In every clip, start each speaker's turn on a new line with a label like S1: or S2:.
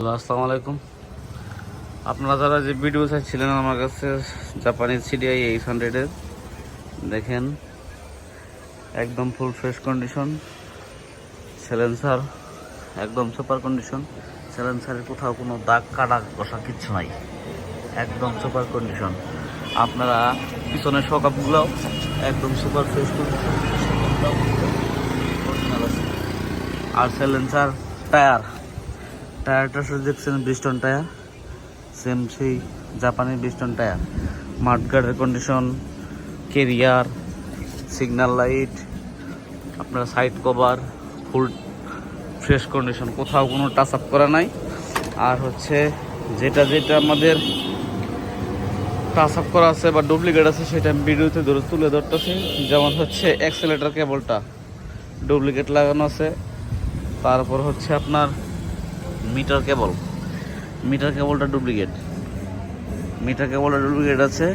S1: Hello, আসসালামু আলাইকুম। আপনারা যারা যে ভিডিও চাইছিলেন আমার কাছে জাপানিজ সিডিআই 800-এর, দেখেন একদম ফুল ফ্রেশ কন্ডিশন। সাইলেন্সার একদম সুপার কন্ডিশন। সাইলেন্সারের কোথাও কোনো দাগ কাটা কষা কিচ্ছু নাই, একদম সুপার কন্ডিশন। আপনারা পিছনের শকআপগুলো একদম সুপার ফ্রেশ কন্ডিশন। আর সাইলেন্সার টায়ারটা শুধু দেখছেন ব্রিস্টন টায়ার, সেম সেই জাপানি ব্রিস্টন টায়ার। মাডগার্ডের কন্ডিশন, কেরিয়ার, সিগন্যাল লাইট, আপনার side cover full fresh condition, কোথাও কোনো টাচ আপ করা নাই। আর হচ্ছে যেটা আমাদের টাচ আপ করা আছে বা ডুপ্লিকেট আছে সেটা আমি ভিডিওতে তুলে ধরতেছি। যেমন হচ্ছে অ্যাক্সেলেটর কেবলটা ডুপ্লিকেট লাগানো আছে, তারপর হচ্ছে আপনার মিটার কেবলটা ডুপ্লিকেট আছে।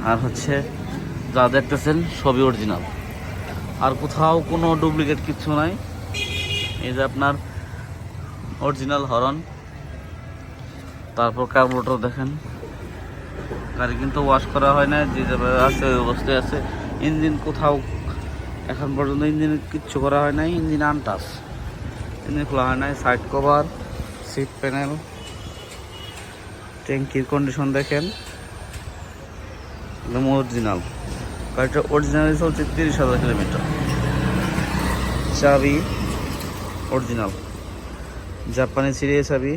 S1: আর হচ্ছে যা দেখতেছেন সবই অরিজিনাল, আর কোথাও কোনো ডুপ্লিকেট কিচ্ছু নাই। এই যে আপনার অরিজিনাল হর্ন, তারপর কার্বোরেটর দেখেন, গাড়ি কিন্তু ওয়াশ করা হয় না, যে আছে ওই অবস্থায় আছে। ইঞ্জিন কোথাও এখন পর্যন্ত ইঞ্জিন কিচ্ছু করা হয় নাই, ইঞ্জিন আনটাচ, ইঞ্জিন খোলা হয় নাই। সাইড কভার, সিট প্যানেল, ট্যাঙ্কির কন্ডিশন দেখেন একদম অরিজিনাল। গাড়িটা অরিজিনালি চলছে 30,000 কিলোমিটার। চাবি অরিজিনাল, জাপানি সিরিয়াস চাবি,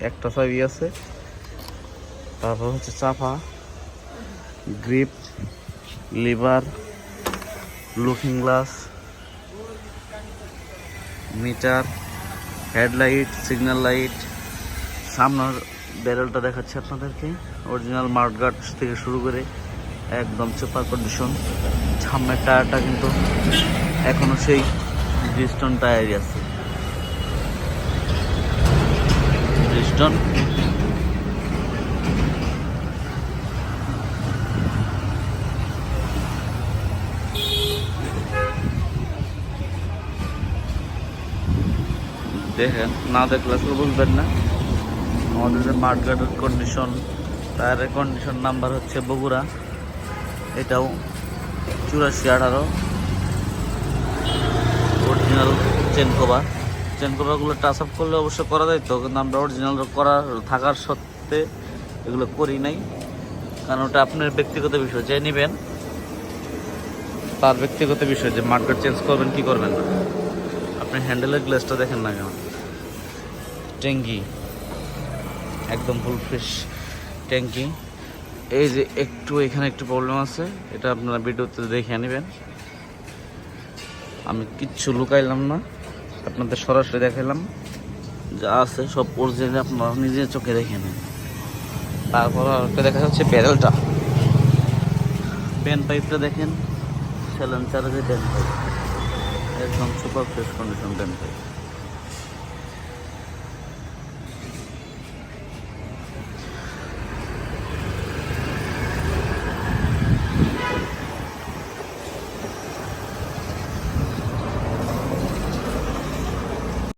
S1: একটা চাবি আছে। তারপর হচ্ছে চাপা, grip, lever, looking glass, meter, headlight, signal light. সামনের ব্যারেলটা দেখাচ্ছে আপনাদেরকে, অরিজিনাল মাউথগার্ড থেকে শুরু করে একদম সুপার কন্ডিশন। সামনের টায়ারটা কিন্তু এখনো সেই ব্রিস্টন টায়ারই আছে, ব্রিস্টন। দেখেন, না দেখলে আসলে বুঝবেন না। আমাদের যে মাঠগার্ডের কন্ডিশন, টায়ারের কন্ডিশন নাম্বার হচ্ছে বগুড়া, এটাও 8418। অরিজিনাল চেন কভারগুলো টাচ আপ করলে অবশ্য করা যায় তো, কিন্তু আমরা অরিজিনাল থাকার সত্ত্বে এগুলো করি নাই, কারণ ওটা আপনার ব্যক্তিগত বিষয়। যে নেবেন তার ব্যক্তিগত বিষয়, যে মাঠগার্ড চেঞ্জ করবেন কি করবেন না। আপনি হ্যান্ডেলের গ্লাসটা দেখেন না কেন, ট্যাঙ্কি একদম ফুল ফ্রেশ ট্যাঙ্কি। এই যে এখানে একটু প্রবলেম আছে, এটা আপনারা ভিডিওতে দেখে নেবেন। আমি কিচ্ছু লুকাইলাম না, আপনাদের সরাসরি দেখাইলাম, যা আছে সব অরিজিনাল, আপনারা নিজের চোখে দেখে নেন। তারপর আরেকটা দেখা যাচ্ছে ব্যারেলটা, বেন পাইপটা দেখেন, সাইলেন্সারের যে বেন পাইপ একদম super fresh condition Ben pipe.